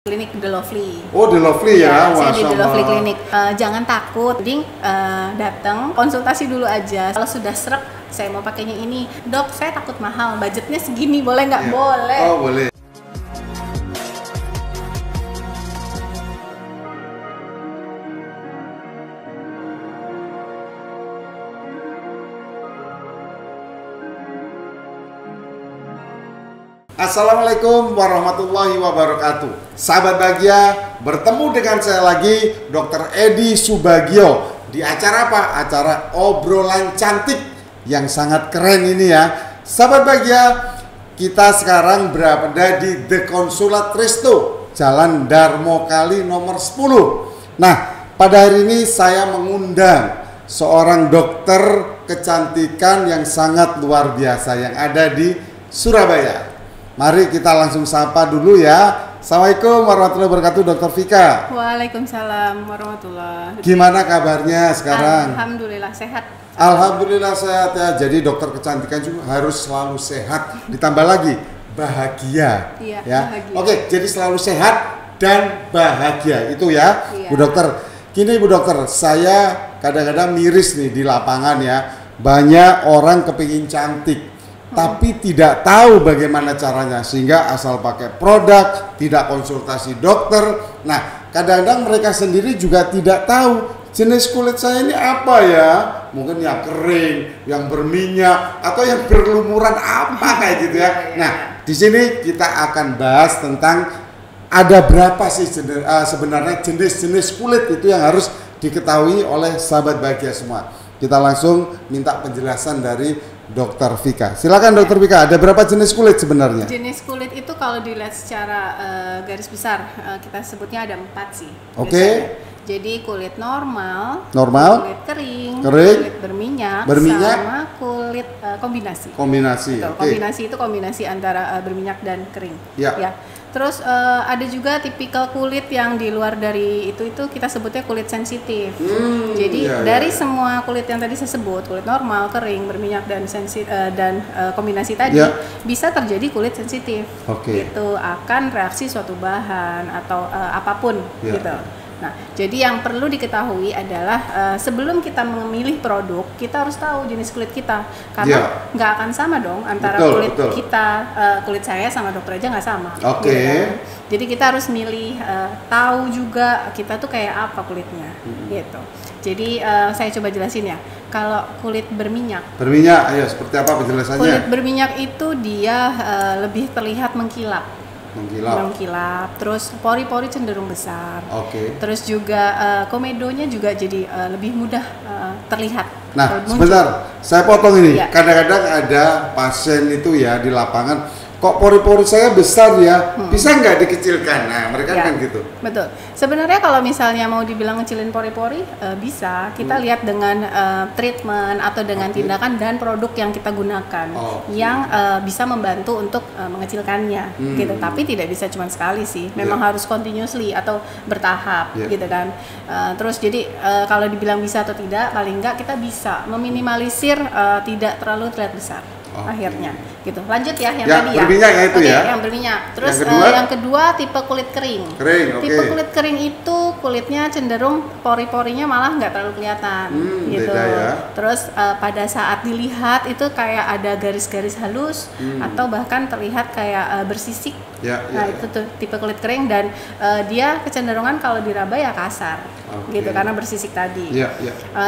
Klinik The Lovely. Oh, The Lovely ya, Saya di The Lovely Allah. Klinik. Jangan takut, mending datang konsultasi dulu aja. Kalau sudah srek, saya mau pakainya ini, dok, saya takut mahal, budgetnya segini, boleh nggak? Ya. Boleh. Oh, boleh. Assalamualaikum warahmatullahi wabarakatuh. Sahabat bahagia, bertemu dengan saya lagi Dr. Edi Subagio di acara apa? Acara obrolan cantik yang sangat keren ini ya. Sahabat bahagia, kita sekarang berada di The Consulate Resto, Jalan Darmo Kali nomor 10. Nah, pada hari ini saya mengundang seorang dokter kecantikan yang sangat luar biasa yang ada di Surabaya. Mari kita langsung sapa dulu ya. Assalamualaikum warahmatullahi wabarakatuh, Dr. Vika. Waalaikumsalam warahmatullahi wabarakatuh. Gimana kabarnya sekarang? Alhamdulillah sehat. Alhamdulillah sehat ya. Jadi dokter kecantikan juga harus selalu sehat. Ditambah lagi bahagia. Iya, ya. bahagia. Oke, jadi selalu sehat dan bahagia itu ya, Iya. Bu Dokter. Gini Bu Dokter, saya kadang-kadang miris nih di lapangan ya. Banyak orang kepingin cantik, tapi tidak tahu bagaimana caranya, sehingga asal pakai produk, tidak konsultasi dokter. Nah, kadang-kadang mereka sendiri juga tidak tahu jenis kulit saya ini apa ya. Mungkin yang kering, yang berminyak, atau yang berlumuran apa kayak gitu ya. Nah, di sini kita akan bahas tentang ada berapa sih sebenarnya jenis-jenis kulit itu yang harus diketahui oleh sahabat bahagia semua. Kita langsung minta penjelasan dari Dr. Vika. Silakan Dr. Vika, ada berapa jenis kulit sebenarnya? Jenis kulit itu kalau dilihat secara garis besar, kita sebutnya ada 4 sih. Oke. biasanya. Jadi kulit normal, kulit kering, kulit berminyak, sama kulit kombinasi. Kombinasi. Betul, kombinasi itu kombinasi antara berminyak dan kering. Ya. Terus ada juga tipikal kulit yang di luar dari itu kita sebutnya kulit sensitif. Jadi dari semua kulit yang tadi saya sebut, kulit normal, kering, berminyak dan kombinasi tadi, bisa terjadi kulit sensitif. Itu akan reaksi suatu bahan atau apapun gitu. Nah, jadi yang perlu diketahui adalah sebelum kita memilih produk, kita harus tahu jenis kulit kita, karena nggak akan sama dong antara kulit kita, kulit saya sama dokter aja nggak sama. Gitu kan? Jadi kita harus milih, tahu juga kita tuh kayak apa kulitnya, gitu. Jadi saya coba jelasin ya. Kalau kulit berminyak, ayo seperti apa penjelasannya? Kulit berminyak itu dia lebih terlihat mengkilap, terus pori-pori cenderung besar. Terus juga komedonya juga jadi lebih mudah terlihat. Nah, sebentar, saya potong ini. Kadang-kadang ada pasien itu ya di lapangan, kok pori-pori saya besar ya, bisa nggak dikecilkan? Nah, mereka kan gitu. Betul. Sebenarnya kalau misalnya mau dibilang ngecilin pori-pori, bisa. Kita lihat dengan treatment atau dengan tindakan dan produk yang kita gunakan, yang bisa membantu untuk mengecilkannya, gitu. Tapi tidak bisa cuma sekali sih. Memang harus continuously atau bertahap, gitu kan. Terus jadi kalau dibilang bisa atau tidak, paling nggak kita bisa meminimalisir tidak terlalu terlihat besar. Akhirnya gitu. Lanjut ya yang tadi ya. Berminyak ya itu ya. Yang berminyak. Terus yang kedua tipe kulit kering. Tipe kulit kering itu kulitnya cenderung pori-porinya malah nggak terlalu kelihatan gitu. Terus pada saat dilihat itu kayak ada garis-garis halus atau bahkan terlihat kayak bersisik. Itu tuh tipe kulit kering dan dia kecenderungan kalau diraba ya kasar. Gitu karena bersisik tadi.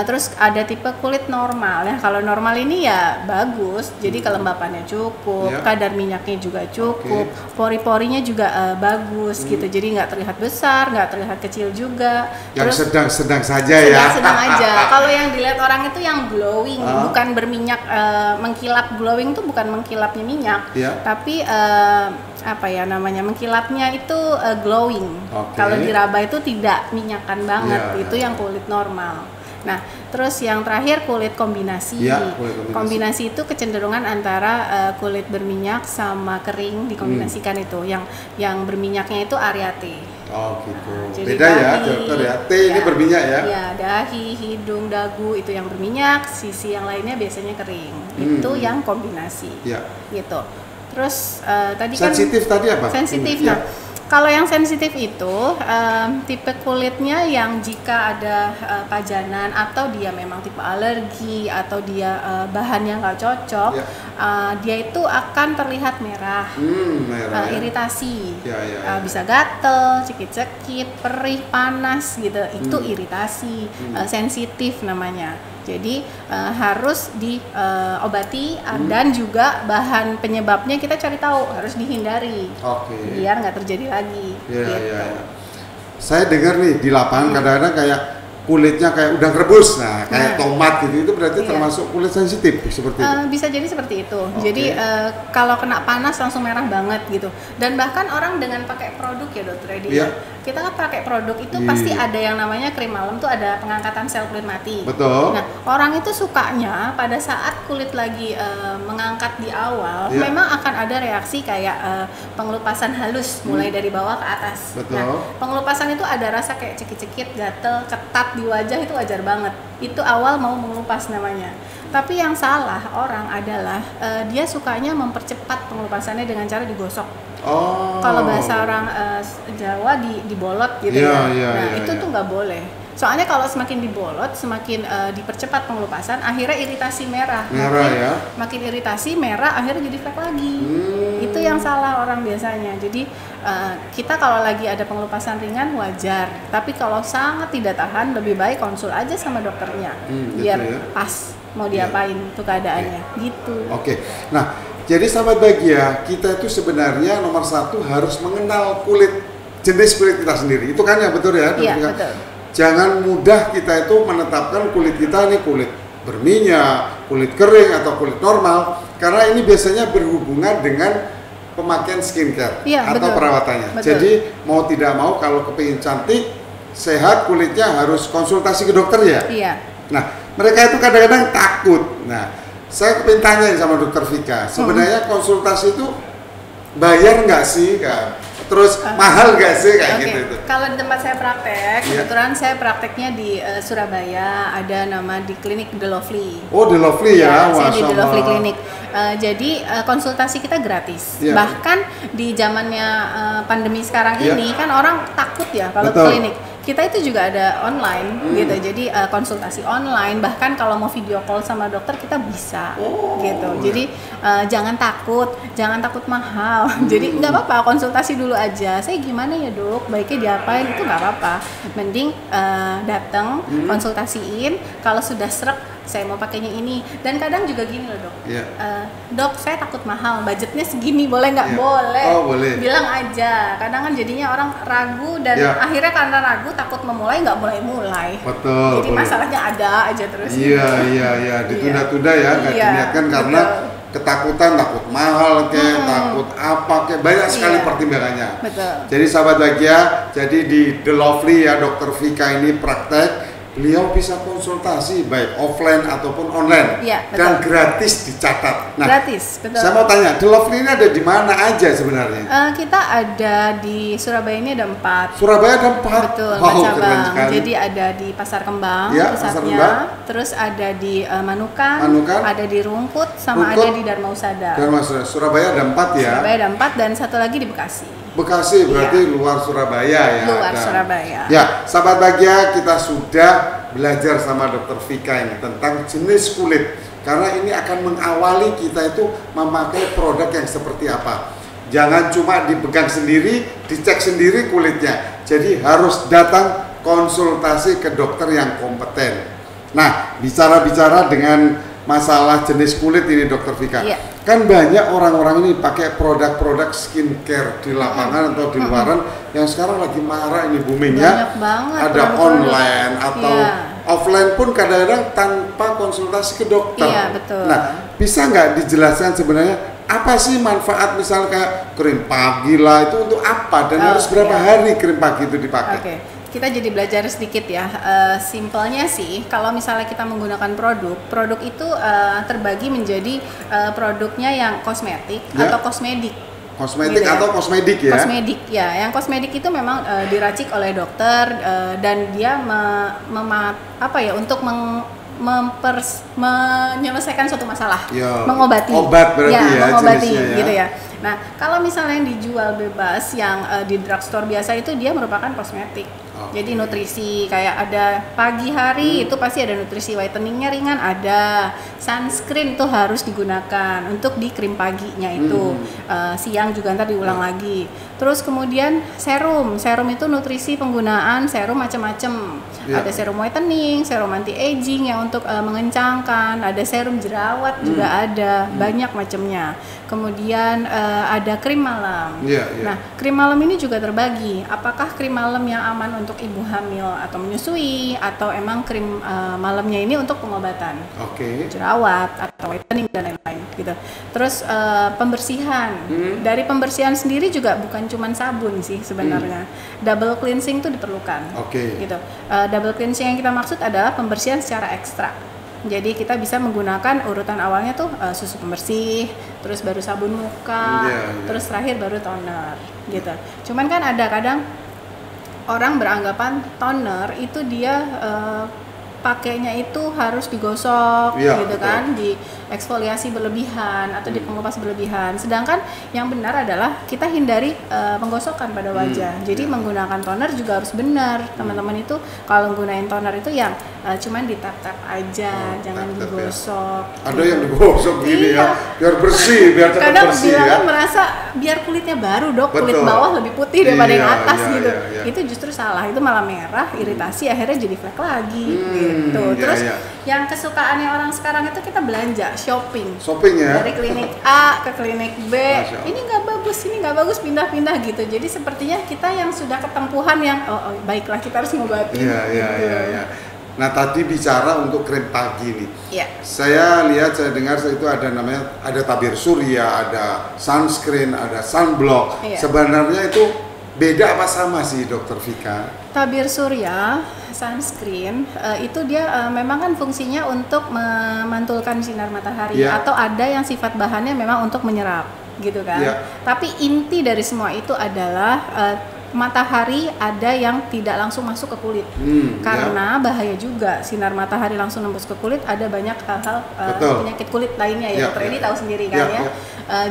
Terus ada tipe kulit normal ya. Kalau normal ini ya bagus. Jadi kelembapannya cukup, kadar minyaknya juga cukup, pori-porinya juga bagus gitu. Jadi nggak terlihat besar, nggak terlihat kecil juga. Yang sedang-sedang saja ya. Sedang-sedang aja. Kalau yang dilihat orang itu yang glowing, bukan berminyak, mengkilap. Glowing itu bukan mengkilapnya minyak, tapi apa ya namanya, mengkilapnya itu glowing. Kalau diraba itu tidak minyakan banget, itu yang kulit normal. Nah, terus yang terakhir kulit kombinasi. Kombinasi itu kecenderungan antara kulit berminyak sama kering dikombinasikan itu. Yang berminyaknya itu area T. Gitu. Beda dahi, ya, dokter ya. T ini berminyak ya. Ya, dahi, hidung, dagu itu yang berminyak, sisi yang lainnya biasanya kering. Itu yang kombinasi. Gitu. Terus tadi sensitif kan tadi apa? sensitif. Nah, Kalau yang sensitif itu tipe kulitnya yang jika ada pajanan atau dia memang tipe alergi atau dia bahannya nggak cocok, dia itu akan terlihat merah, iritasi, bisa gatel, cekit-cekit, perih, panas gitu. Itu iritasi, sensitif namanya. Jadi harus diobati dan juga bahan penyebabnya kita cari tahu, harus dihindari biar nggak terjadi lagi. Saya dengar nih di lapangan kadang-kadang kayak kulitnya kayak udang rebus, kayak tomat gitu, itu berarti termasuk kulit sensitif seperti itu? Bisa jadi seperti itu. Jadi kalau kena panas langsung merah banget gitu. Dan bahkan orang dengan pakai produk ya Dokter Edi, kita kan pakai produk itu pasti ada yang namanya krim malam tuh ada pengangkatan sel kulit mati. Betul. Nah, orang itu sukanya pada saat kulit lagi mengangkat di awal, memang akan ada reaksi kayak pengelupasan halus mulai dari bawah ke atas. Betul. Nah, pengelupasan itu ada rasa kayak cekit-cekit, gatel, ketat di wajah, itu wajar banget. Itu awal mau mengelupas namanya. Tapi yang salah orang adalah dia sukanya mempercepat pengelupasannya dengan cara digosok. Kalau bahasa orang Jawa dibolot gitu itu tuh nggak boleh. Soalnya kalau semakin dibolot, semakin dipercepat pengelupasan, akhirnya iritasi merah. Makin iritasi merah, akhirnya jadi flek lagi. Itu yang salah orang biasanya. Jadi kita kalau lagi ada pengelupasan ringan wajar, tapi kalau sangat tidak tahan, lebih baik konsul aja sama dokternya, biar pas mau diapain tuh keadaannya. Gitu. Nah, jadi sahabat Bahagia, kita itu sebenarnya nomor satu harus mengenal jenis kulit kita sendiri. Itu kan yang betul ya? Iya, betul. Jangan mudah kita itu menetapkan kulit kita ini kulit berminyak, kulit kering atau kulit normal, karena ini biasanya berhubungan dengan pemakaian skincare atau perawatannya. Jadi mau tidak mau kalau kepingin cantik, sehat kulitnya harus konsultasi ke dokter ya. Nah, mereka itu kadang-kadang takut. Nah, saya kepingin tanya sama Dokter Vika, sebenarnya konsultasi itu bayar nggak sih, Kak? Terus mahal nggak sih kayak gitu? Kalau di tempat saya praktek, kebetulan saya prakteknya di Surabaya, ada nama di klinik The Lovely. The Lovely ya? Saya di The Lovely Klinik. Jadi konsultasi kita gratis. Bahkan di zamannya pandemi sekarang ini kan orang takut ya kalau ke klinik. Kita itu juga ada online gitu, jadi konsultasi online, bahkan kalau mau video call sama dokter kita bisa gitu. Jadi jangan takut mahal. Jadi nggak apa-apa, konsultasi dulu aja. Saya gimana ya dok, baiknya diapain, itu nggak apa-apa. Mending datang konsultasiin, kalau sudah srek saya mau pakainya ini. Dan kadang juga gini loh dok, dok saya takut mahal, budgetnya segini, boleh nggak? Boleh. Bilang aja. Kadang kan jadinya orang ragu dan akhirnya karena ragu takut memulai, nggak mulai. Betul. Jadi masalahnya ada aja terus. Iya. Ditunda-tunda ya, nggak diniatkan karena ketakutan, takut mahal takut apa banyak sekali pertimbangannya. Betul. Jadi sahabat Bahagia, jadi di The Lovely ya, Dokter Vika ini praktek. Beliau bisa konsultasi baik offline ataupun online dan gratis dicatat. Nah, gratis, betul. Saya mau tanya, The Lovely ini ada di mana aja sebenarnya? Kita ada di Surabaya ini ada 4. Surabaya ada 4? Betul, 4 cabang. Jadi ada di Pasar Kembang pusatnya, terus ada di Manukan, ada di Rungkut, sama ada di Dharma Husada. Surabaya ada 4 ya? Surabaya ada 4 dan satu lagi di Bekasi. Bekasi berarti luar Surabaya ya? Luar Surabaya. Ya, sahabat Bahagia, kita sudah belajar sama Dokter Vika ini tentang jenis kulit, karena ini akan mengawali kita itu memakai produk yang seperti apa. Jangan cuma dipegang sendiri, dicek sendiri kulitnya. Jadi harus datang konsultasi ke dokter yang kompeten. Nah, bicara-bicara dengan masalah jenis kulit ini Dokter Vika, kan banyak orang-orang ini pakai produk-produk skincare di lapangan atau di luaran yang sekarang lagi marah ini boomingnya. Ada online atau offline pun kadang-kadang tanpa konsultasi ke dokter. Nah, bisa nggak dijelaskan sebenarnya apa sih manfaat misalnya kayak krim pagi lah, itu untuk apa dan harus berapa hari krim pagi itu dipakai? Kita jadi belajar sedikit ya. Simpelnya sih, kalau misalnya kita menggunakan produk itu terbagi menjadi produknya yang kosmetik atau kosmedik. Kosmetik gitu atau kosmedik ya? Kosmedik ya. Yang kosmedik itu memang diracik oleh dokter dan dia untuk menyelesaikan suatu masalah, ya, mengobati. Obat berarti ya, mengobati jenisnya gitu ya. Nah, kalau misalnya yang dijual bebas yang di drugstore biasa itu dia merupakan kosmetik. Jadi nutrisi kayak ada pagi hari itu pasti ada nutrisi, whiteningnya ringan ada, sunscreen itu harus digunakan untuk di krim paginya itu, siang juga ntar diulang lagi. Terus kemudian serum itu nutrisi penggunaan serum macam-macam. Ada serum whitening, serum anti aging yang untuk mengencangkan, ada serum jerawat juga ada, banyak macamnya. Kemudian ada krim malam. Nah, krim malam ini juga terbagi. Apakah krim malam yang aman untuk ibu hamil atau menyusui, atau emang krim malamnya ini untuk pengobatan, jerawat atau whitening dan lain-lain gitu. Terus pembersihan. Dari pembersihan sendiri juga bukan cuma sabun sih sebenarnya. Double cleansing itu diperlukan. Gitu. Double cleansing yang kita maksud adalah pembersihan secara ekstra. Jadi kita bisa menggunakan urutan awalnya tuh susu pembersih, terus baru sabun muka, terus terakhir baru toner gitu. Cuman kan ada kadang orang beranggapan toner itu dia pakainya itu harus digosok gitu kan, dieksfoliasi berlebihan atau dipengupas berlebihan. Sedangkan yang benar adalah kita hindari penggosokan pada wajah. Jadi menggunakan toner juga harus benar. Teman-teman itu kalau menggunakan toner itu yang cuman ditap-tap aja, jangan digosok. Ada yang digosok gini ya, biar bersih, biar cepat kadang bersih ya. Kadang merasa biar kulitnya baru dok, kulit bawah lebih putih daripada yang atas gitu. Itu justru salah, itu malah merah, iritasi, akhirnya jadi flek lagi gitu. Terus yang kesukaannya orang sekarang itu kita belanja, shopping ya? Dari klinik A ke klinik B, ini nggak bagus, pindah-pindah gitu. Jadi sepertinya kita yang sudah ketempuhan yang baiklah kita harus ngobatin. Nah tadi bicara untuk krim pagi nih, saya lihat, saya dengar itu ada namanya, ada tabir surya, ada sunscreen, ada sunblock. Sebenarnya itu beda apa sama sih Dokter Vika? Tabir surya, sunscreen itu dia memang kan fungsinya untuk memantulkan sinar matahari, atau ada yang sifat bahannya memang untuk menyerap gitu kan. Tapi inti dari semua itu adalah matahari ada yang tidak langsung masuk ke kulit, karena bahaya juga sinar matahari langsung nembus ke kulit, ada banyak hal-hal penyakit kulit lainnya ya, dokter Edi tahu sendiri kan ya.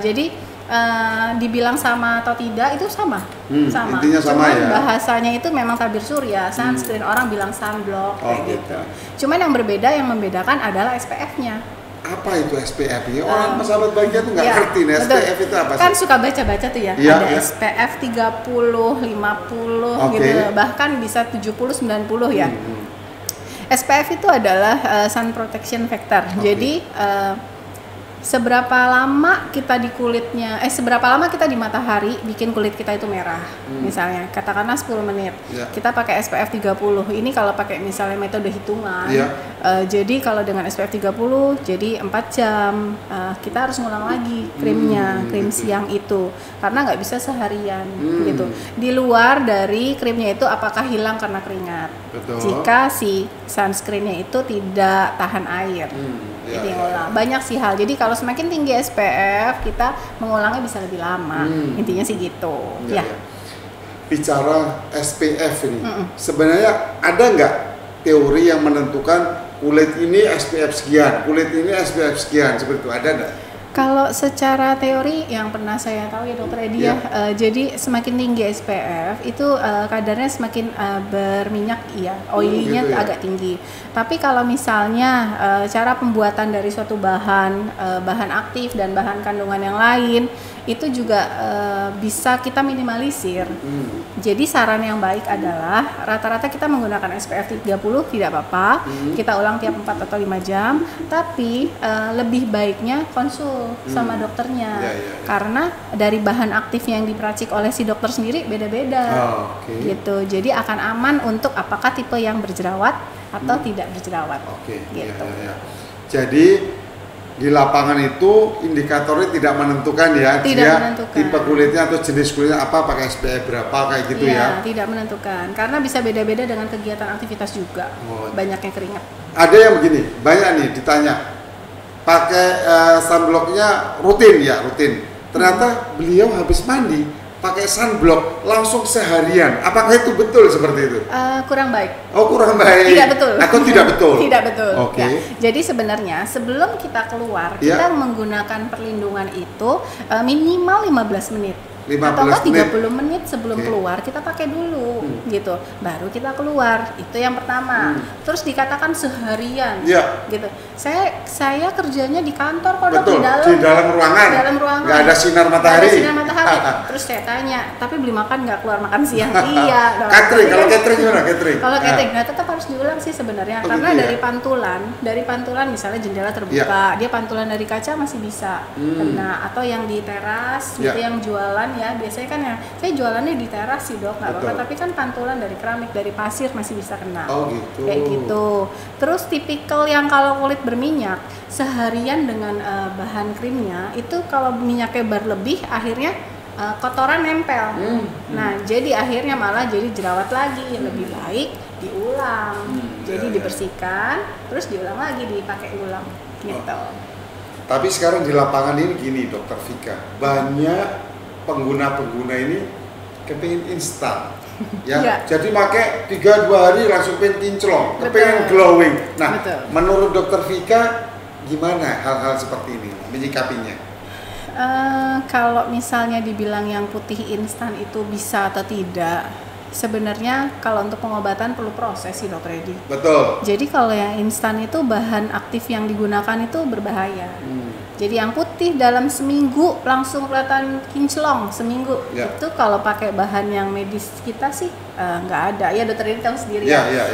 Jadi dibilang sama atau tidak itu sama. Intinya sama. Cuman bahasanya itu memang tabir surya, sunscreen, orang bilang sunblock kayak gitu. Cuman yang berbeda, yang membedakan adalah SPF-nya. Apa itu SPF ini? Orang sahabat bahagia tuh nggak ngerti nih SPF itu apa sih? Kan suka baca-baca tuh ya, ada SPF 30, 50 gitu, bahkan bisa 70, 90 ya. SPF itu adalah sun protection factor. Jadi seberapa lama kita di kulitnya, seberapa lama kita di matahari bikin kulit kita itu merah. Misalnya katakanlah 10 menit. Kita pakai SPF 30. Ini kalau pakai misalnya metode hitungan. Jadi kalau dengan SPF 30 jadi 4 jam. Kita harus ngulang lagi krimnya, krim siang itu. Karena nggak bisa seharian gitu. Di luar dari krimnya itu apakah hilang karena keringat. Jika si sunscreennya itu tidak tahan air. Jadi ngulang. Banyak sih hal. Jadi kalau semakin tinggi SPF, kita mengulangnya bisa lebih lama. Intinya sih gitu. Bicara SPF ini, sebenarnya ada nggak teori yang menentukan kulit ini SPF sekian, kulit ini SPF sekian, seperti itu, ada nggak? Kalau secara teori yang pernah saya tahu ya dokter Edi jadi semakin tinggi SPF itu kadarnya semakin berminyak, oily-nya agak tinggi. Tapi kalau misalnya cara pembuatan dari suatu bahan, bahan aktif dan bahan kandungan yang lain itu juga bisa kita minimalisir. Jadi saran yang baik adalah rata-rata kita menggunakan SPF 30 tidak apa-apa, kita ulang tiap 4 atau 5 jam, tapi lebih baiknya konsul sama dokternya, karena dari bahan aktifnya yang diperacik oleh si dokter sendiri beda-beda, gitu. Jadi akan aman untuk apakah tipe yang berjerawat atau tidak berjerawat, gitu. Jadi di lapangan itu indikatornya tidak menentukan ya, tipe kulitnya atau jenis kulitnya apa, pakai SPF berapa kayak gitu ya? Tidak menentukan, karena bisa beda-beda dengan kegiatan aktivitas juga, banyak yang keringat. Ada yang begini, banyak nih ditanya, pakai sunblocknya rutin. Ternyata beliau habis mandi pakai sunblock langsung seharian. Apakah itu betul seperti itu? Kurang baik. Oh, kurang baik. Tidak betul. Atau tidak betul? Tidak betul. Oke. Ya. Jadi sebenarnya sebelum kita keluar, kita menggunakan perlindungan itu minimal 15 menit. Atau enggak 30 menit sebelum keluar kita pakai dulu gitu, baru kita keluar. Itu yang pertama. Terus dikatakan seharian gitu. Saya kerjanya di kantor kok, betul, di dalam ruangan nggak ada sinar matahari. Terus saya tanya, tapi beli makan nggak, keluar makan siang? Iya. Kalau catering gimana catering? Kalau catering, nah tetap harus diulang sih sebenarnya, karena gitu dari pantulan misalnya jendela terbuka, dia pantulan dari kaca masih bisa kena, atau yang di teras gitu yang jualan ya, biasanya kan ya saya jualannya di teras sih dok, nggak apa-apa, tapi kan pantulan dari keramik, dari pasir masih bisa kena. Gitu. Kayak gitu. Terus tipikal yang kalau kulit berminyak seharian dengan bahan krimnya itu, kalau minyaknya berlebih akhirnya kotoran nempel. Nah jadi akhirnya malah jadi jerawat lagi. Lebih baik diulang, jadi dibersihkan terus diulang lagi, dipakai ulang gitu. Tapi sekarang di lapangan ini gini Dokter Vika, banyak pengguna ini kepengen instan ya. Jadi pakai 3-2 hari langsung pengen kinclong, kepengen glowing. Nah, menurut Dokter Vika gimana hal-hal seperti ini menyikapinya? Kalau misalnya dibilang yang putih instan itu bisa atau tidak, sebenarnya kalau untuk pengobatan perlu proses sih Dok Reddy. Betul. Jadi kalau yang instan itu bahan aktif yang digunakan itu berbahaya. Jadi yang putih dalam seminggu langsung kelihatan kinclong seminggu. Itu kalau pakai bahan yang medis kita sih nggak ada. Ya Dokter Reddy tahu sendiri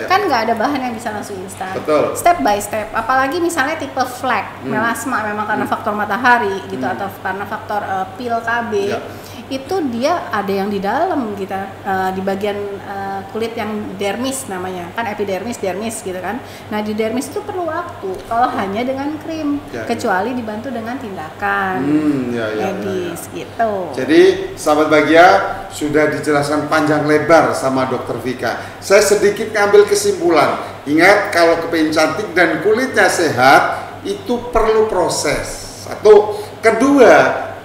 kan nggak ada bahan yang bisa langsung instan. Betul. Step by step. Apalagi misalnya tipe flek, melasma memang karena faktor matahari gitu, atau karena faktor pil KB. Itu dia ada yang di dalam kita, di bagian kulit yang dermis namanya, kan epidermis, dermis gitu kan. Nah di dermis itu perlu waktu kalau hanya dengan krim, kecuali dibantu dengan tindakan medis gitu. Jadi sahabat Bahagia, sudah dijelaskan panjang lebar sama Dokter Vika. Saya sedikit ngambil kesimpulan. Ingat, kalau kepingin cantik dan kulitnya sehat itu perlu proses. Satu. Kedua,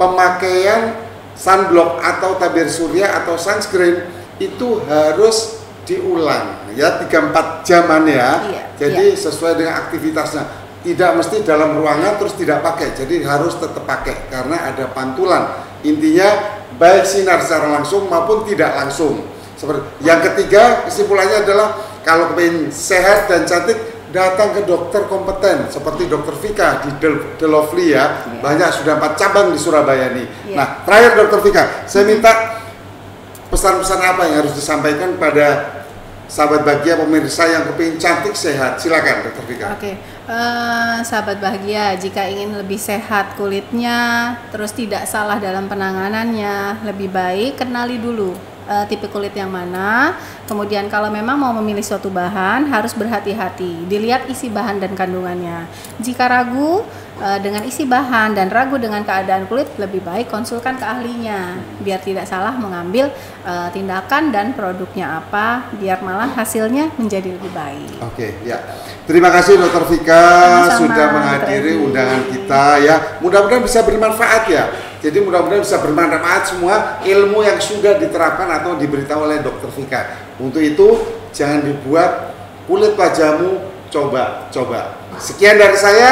pemakaian sunblock atau tabir surya atau sunscreen itu harus diulang ya, 3-4 jaman ya. Jadi sesuai dengan aktivitasnya, tidak mesti dalam ruangan terus tidak pakai, jadi harus tetap pakai karena ada pantulan. Intinya baik sinar secara langsung maupun tidak langsung. Seperti yang ketiga, kesimpulannya adalah kalau pengen sehat dan cantik, datang ke dokter kompeten seperti Dokter Vika di The Lovely ya. Banyak, sudah 4 cabang di Surabaya nih. Nah, terakhir Dokter Vika, saya minta pesan-pesan apa yang harus disampaikan pada sahabat Bahagia pemirsa yang kepingin cantik sehat. Silakan Dokter Vika. Sahabat Bahagia, jika ingin lebih sehat kulitnya, terus tidak salah dalam penanganannya, lebih baik kenali dulu tipe kulit yang mana. Kemudian kalau memang mau memilih suatu bahan, harus berhati-hati, dilihat isi bahan dan kandungannya. Jika ragu dengan isi bahan dan ragu dengan keadaan kulit, lebih baik konsulkan ke ahlinya biar tidak salah mengambil tindakan dan produknya apa, biar malah hasilnya menjadi lebih baik. Terima kasih Dokter Vika sudah menghadiri undangan kita ya. Mudah-mudahan bisa bermanfaat ya. Jadi mudah-mudahan bisa bermanfaat semua ilmu yang sudah diterapkan atau diberitahu oleh Dokter Vika. Untuk itu jangan dibuat kulit wajahmu coba-coba. Sekian dari saya,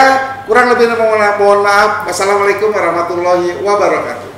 kurang lebih mohon maaf. Wassalamualaikum warahmatullahi wabarakatuh.